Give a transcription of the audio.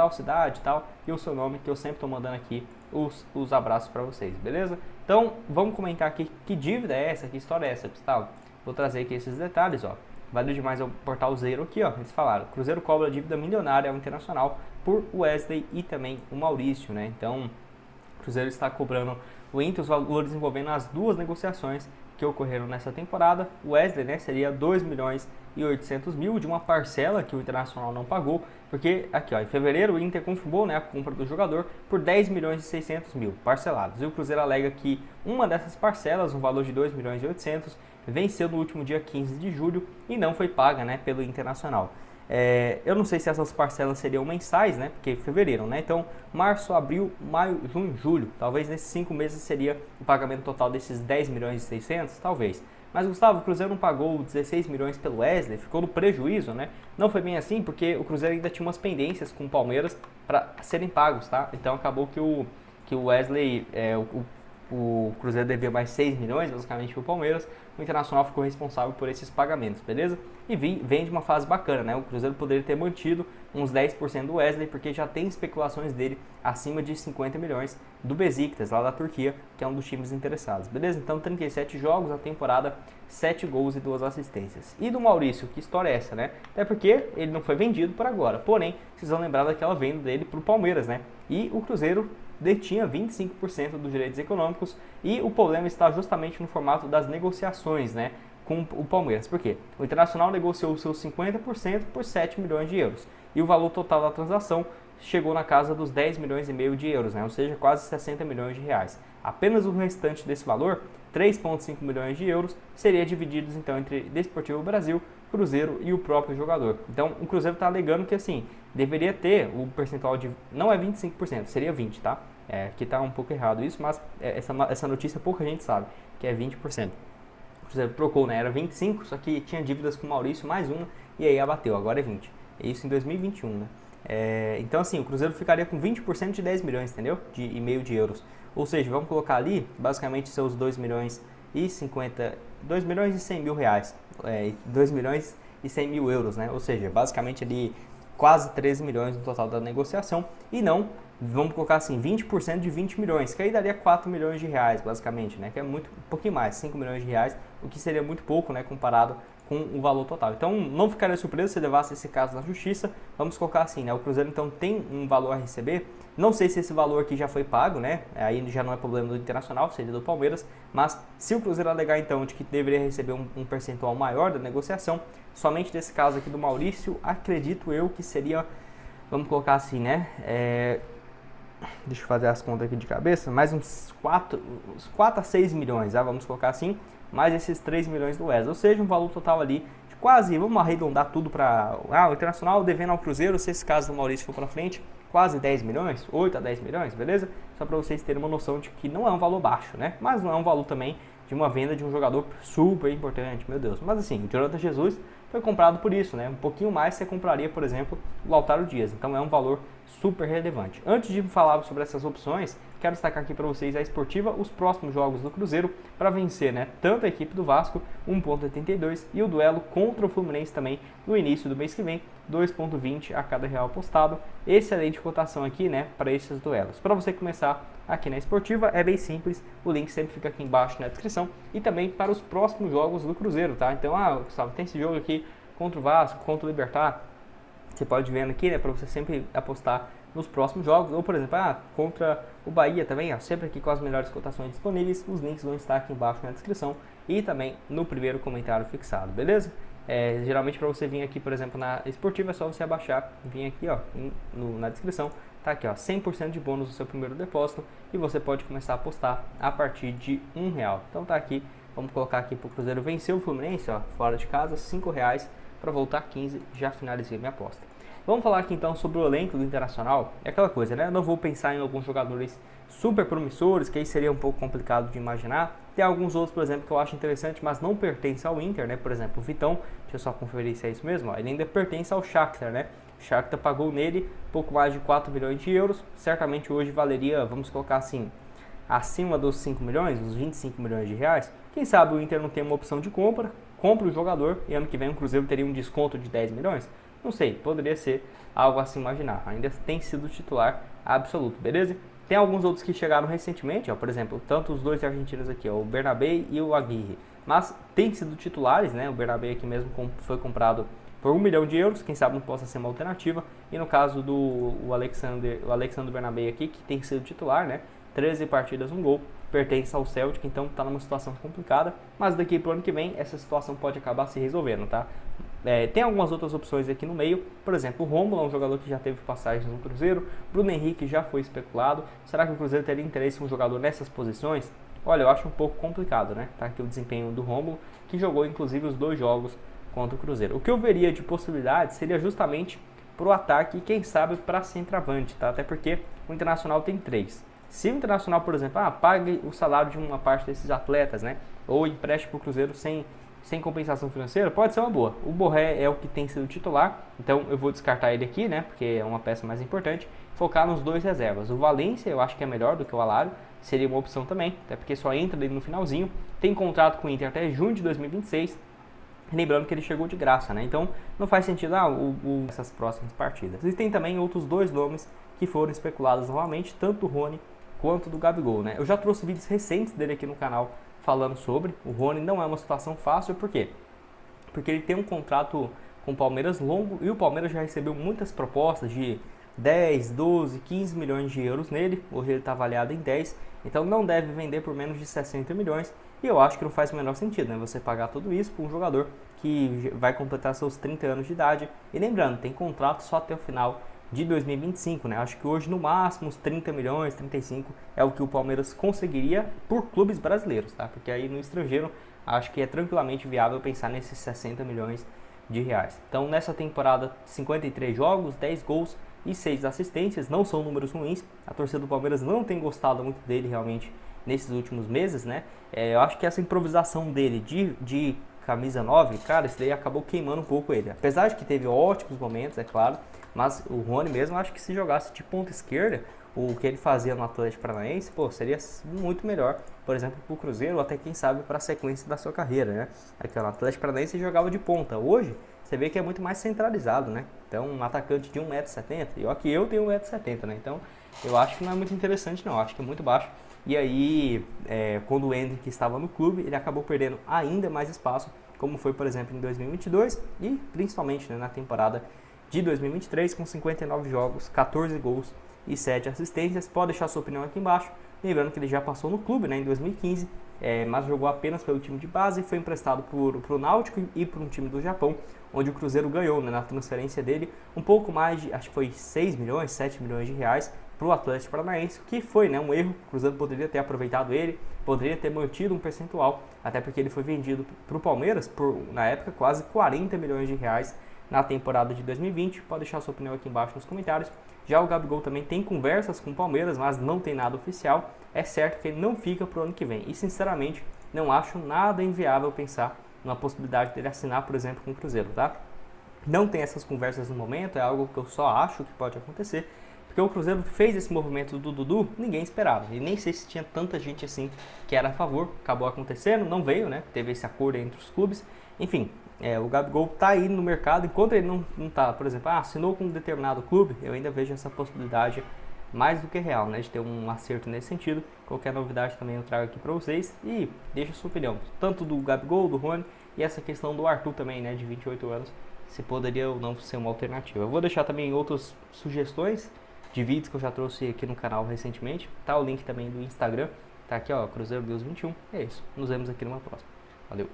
tal cidade e tal, e o seu nome, que eu sempre estou mandando aqui os abraços para vocês, beleza? Então, vamos comentar aqui que dívida é essa, que história é essa, Gustavo? Vou trazer aqui esses detalhes, ó. Valeu demais o portal Zero aqui, ó. Eles falaram, Cruzeiro cobra dívida milionária ao Internacional por Wesley e também o Maurício, né? Então, o Cruzeiro está cobrando o Inter os valores envolvendo as duas negociações que ocorreram nessa temporada. O Wesley, né, seria 2 milhões e 800 mil de uma parcela que o Internacional não pagou, porque aqui, ó, em fevereiro o Inter confirmou, né, a compra do jogador por 10 milhões e 600 mil parcelados. E o Cruzeiro alega que uma dessas parcelas, um valor de 2 milhões e 800, venceu no último dia 15 de julho e não foi paga, né, pelo Internacional. Eu não sei se essas parcelas seriam mensais, né? Porque fevereiro, né? Então, março, abril, maio, junho, julho. Talvez nesses 5 meses seria o pagamento total desses 10 milhões e 600, talvez. Mas, Gustavo, o Cruzeiro não pagou 16 milhões pelo Wesley, ficou no prejuízo, né? Não foi bem assim, porque o Cruzeiro ainda tinha umas pendências com o Palmeiras para serem pagos, tá? Então, acabou que o Wesley, o Cruzeiro devia mais 6 milhões, basicamente, para o Palmeiras. O Internacional ficou responsável por esses pagamentos, beleza? E vem de uma fase bacana, né? O Cruzeiro poderia ter mantido uns 10% do Wesley, porque já tem especulações dele acima de 50 milhões do Besiktas, lá da Turquia, que é um dos times interessados, beleza? Então, 37 jogos na temporada, 7 gols e 2 assistências. E do Maurício, que história é essa, né? Até porque ele não foi vendido por agora, porém, vocês vão lembrar daquela venda dele para o Palmeiras, né? E o Cruzeiro detinha 25% dos direitos econômicos e o problema está justamente no formato das negociações, né, com o Palmeiras. Por quê? O Internacional negociou os seus 50% por 7 milhões de euros e o valor total da transação chegou na casa dos 10 milhões e meio de euros, né, ou seja, quase 60 milhões de reais. Apenas o restante desse valor, 3,5 milhões de euros, seria dividido então entre Desportivo Brasil, Cruzeiro e o próprio jogador. Então, o Cruzeiro está alegando que assim, deveria ter o percentual de... não é 25%, seria 20%, tá? Aqui está um pouco errado isso, mas essa notícia pouca gente sabe, que é 20%. O Cruzeiro trocou, né? Era 25%, só que tinha dívidas com o Maurício, mais uma, e aí abateu, agora é 20%. Isso em 2021, né? Então, assim, o Cruzeiro ficaria com 20% de 10 milhões, entendeu? E meio de euros. Ou seja, vamos colocar ali, basicamente, seus 2 milhões e 100 mil reais. 2 milhões e 100 mil euros, né? Ou seja, basicamente ali quase 13 milhões no total da negociação. E não, vamos colocar assim, 20% de 20 milhões, que aí daria 4 milhões de reais, basicamente, né? Que é um pouquinho mais, 5 milhões de reais, o que seria muito pouco, né? Comparado com o valor total. Então, não ficaria surpreso se levasse esse caso na justiça. Vamos colocar assim, né? O Cruzeiro, então, tem um valor a receber. Não sei se esse valor aqui já foi pago, né? Aí já não é problema do Internacional, seria do Palmeiras. Mas, se o Cruzeiro alegar, então, de que deveria receber um percentual maior da negociação, somente desse caso aqui do Maurício, acredito eu que seria, vamos colocar assim, né? Deixa eu fazer as contas aqui de cabeça. Mais uns 4 a 6 milhões, tá? Vamos colocar assim. Mais esses 3 milhões do Wesley, ou seja, um valor total ali de quase, vamos arredondar tudo para o Internacional devendo ao Cruzeiro, se esse caso do Maurício for para frente, quase 10 milhões, 8 a 10 milhões, beleza? Só para vocês terem uma noção de que não é um valor baixo, né? Mas não é um valor também de uma venda de um jogador super importante, meu Deus. Mas assim, o Jonathan Jesus foi comprado por isso, né? Um pouquinho mais você compraria, por exemplo, o Lautaro Dias. Então é um valor super relevante. Antes de falar sobre essas opções, quero destacar aqui para vocês a Esportiva, os próximos jogos do Cruzeiro para vencer, né? Tanto a equipe do Vasco, 1,82, e o duelo contra o Fluminense também no início do mês que vem, 2,20 a cada real apostado. Excelente cotação aqui, né? Para esses duelos. Para você começar aqui na Esportiva é bem simples, o link sempre fica aqui embaixo na descrição e também para os próximos jogos do Cruzeiro, tá? Então, Gustavo, tem esse jogo aqui contra o Vasco, contra o Libertad, você pode ver aqui, né, para você sempre apostar nos próximos jogos, ou por exemplo, contra o Bahia também, sempre aqui com as melhores cotações disponíveis, os links vão estar aqui embaixo na descrição e também no primeiro comentário fixado, beleza? Geralmente para você vir aqui, por exemplo, na Esportiva, é só você abaixar, vir aqui, ó, na descrição, tá aqui, ó, 100% de bônus no seu primeiro depósito e você pode começar a apostar a partir de R$1. Então tá aqui, vamos colocar aqui para o Cruzeiro vencer o Fluminense, ó, fora de casa, R$5 para voltar 15, já finalizei minha aposta. Vamos falar aqui então sobre o elenco do Internacional. É aquela coisa, né? Eu não vou pensar em alguns jogadores super promissores, que aí seria um pouco complicado de imaginar. Tem alguns outros, por exemplo, que eu acho interessante, mas não pertencem ao Inter, né? Por exemplo, o Vitão, deixa eu só conferir se é isso mesmo, ó. Ele ainda pertence ao Shakhtar, né? O Shakhtar pagou nele pouco mais de 4 milhões de euros. Certamente hoje valeria, vamos colocar assim, acima dos 5 milhões, uns 25 milhões de reais. Quem sabe o Inter não tem uma opção de compra, compra o jogador e ano que vem o Cruzeiro teria um desconto de 10 milhões. Não sei, poderia ser algo a se imaginar. Ainda tem sido titular absoluto, beleza? Tem alguns outros que chegaram recentemente, ó, por exemplo, tanto os dois argentinos aqui, ó, o Bernabé e o Aguirre. Mas tem sido titulares, né? O Bernabé aqui mesmo foi comprado por 1 milhão de euros, quem sabe não possa ser uma alternativa. E no caso do o Alexandre Bernabé aqui, que tem sido titular, né? 13 partidas, 1 gol, pertence ao Celtic, então está numa situação complicada. Mas daqui para o ano que vem, essa situação pode acabar se resolvendo, tá? Tem algumas outras opções aqui no meio, por exemplo, o Rômulo é um jogador que já teve passagens no Cruzeiro, Bruno Henrique já foi especulado. Será que o Cruzeiro teria interesse em um jogador nessas posições? Olha, eu acho um pouco complicado, né? Tá aqui o desempenho do Rômulo, que jogou inclusive os 2 jogos contra o Cruzeiro. O que eu veria de possibilidade seria justamente para o ataque e quem sabe para centroavante, tá? Até porque o Internacional tem 3. Se o Internacional, por exemplo, pague o salário de uma parte desses atletas, né? Ou empreste para o Cruzeiro sem compensação financeira, pode ser uma boa. O Borré é o que tem sido titular, então eu vou descartar ele aqui, né? Porque é uma peça mais importante. Focar nos 2 reservas. O Valência eu acho que é melhor do que o Alário, seria uma opção também, até porque só entra ali no finalzinho. Tem contrato com o Inter até junho de 2026. Lembrando que ele chegou de graça, né? Então não faz sentido essas próximas partidas. E tem também outros 2 nomes que foram especulados novamente, tanto o Rony quanto do Gabigol, né? Eu já trouxe vídeos recentes dele aqui no canal falando sobre. O Rony não é uma situação fácil, por quê? Porque ele tem um contrato com o Palmeiras longo e o Palmeiras já recebeu muitas propostas de 10, 12, 15 milhões de euros nele. Hoje ele está avaliado em 10, então não deve vender por menos de 60 milhões. E eu acho que não faz o menor sentido, né? Você pagar tudo isso para um jogador que vai completar seus 30 anos de idade. E lembrando, tem contrato só até o final de 2025, né? Acho que hoje no máximo uns 30 milhões, 35 é o que o Palmeiras conseguiria por clubes brasileiros, tá? Porque aí no estrangeiro acho que é tranquilamente viável pensar nesses 60 milhões de reais. Então nessa temporada 53 jogos, 10 gols e 6 assistências, não são números ruins. A torcida do Palmeiras não tem gostado muito dele realmente nesses últimos meses, né? Eu acho que essa improvisação dele de camisa 9, cara, isso daí acabou queimando um pouco ele. Apesar de que teve ótimos momentos, é claro, mas o Rony mesmo, acho que se jogasse de ponta esquerda, o que ele fazia no Atlético Paranaense, pô, seria muito melhor, por exemplo, para o Cruzeiro, ou até quem sabe para a sequência da sua carreira, né? Aqui no Atlético Paranaense ele jogava de ponta. Hoje, você vê que é muito mais centralizado, né? Então, um atacante de 1,70m, e ó que eu tenho 1,70m, né? Então, eu acho que não é muito interessante não, acho que é muito baixo. E aí, quando o Endrick estava no clube, ele acabou perdendo ainda mais espaço, como foi, por exemplo, em 2022 e principalmente, né, na temporada de 2023, com 59 jogos, 14 gols e 7 assistências. Pode deixar sua opinião aqui embaixo. Lembrando que ele já passou no clube, né, em 2015, mas jogou apenas pelo time de base e foi emprestado para o Náutico e para um time do Japão, onde o Cruzeiro ganhou, né, na transferência dele um pouco mais de, acho que foi 6 milhões, 7 milhões de reais para o Atlético Paranaense, que foi, né, um erro. O Cruzeiro poderia ter aproveitado ele, poderia ter mantido um percentual, até porque ele foi vendido para o Palmeiras por, na época, quase 40 milhões de reais na temporada de 2020. Pode deixar sua opinião aqui embaixo nos comentários. Já o Gabigol também tem conversas com o Palmeiras, mas não tem nada oficial. É certo que ele não fica para o ano que vem. E sinceramente, não acho nada inviável pensar na possibilidade dele assinar, por exemplo, com o Cruzeiro, tá? Não tem essas conversas no momento, é algo que eu só acho que pode acontecer. Porque o Cruzeiro fez esse movimento do Dudu, ninguém esperava. E nem sei se tinha tanta gente assim que era a favor. Acabou acontecendo, não veio, né? Teve esse acordo entre os clubes. Enfim, o Gabigol tá aí no mercado. Enquanto ele não tá, por exemplo, assinou com um determinado clube, eu ainda vejo essa possibilidade mais do que real, né? De ter um acerto nesse sentido. Qualquer novidade também eu trago aqui para vocês. E deixa a sua opinião, tanto do Gabigol, do Rony e essa questão do Arthur também, né? De 28 anos, se poderia ou não ser uma alternativa. Eu vou deixar também outras sugestões de vídeos que eu já trouxe aqui no canal recentemente, tá o link também do Instagram, tá aqui ó, Cruzeiro Deus 21, é isso, nos vemos aqui numa próxima, valeu!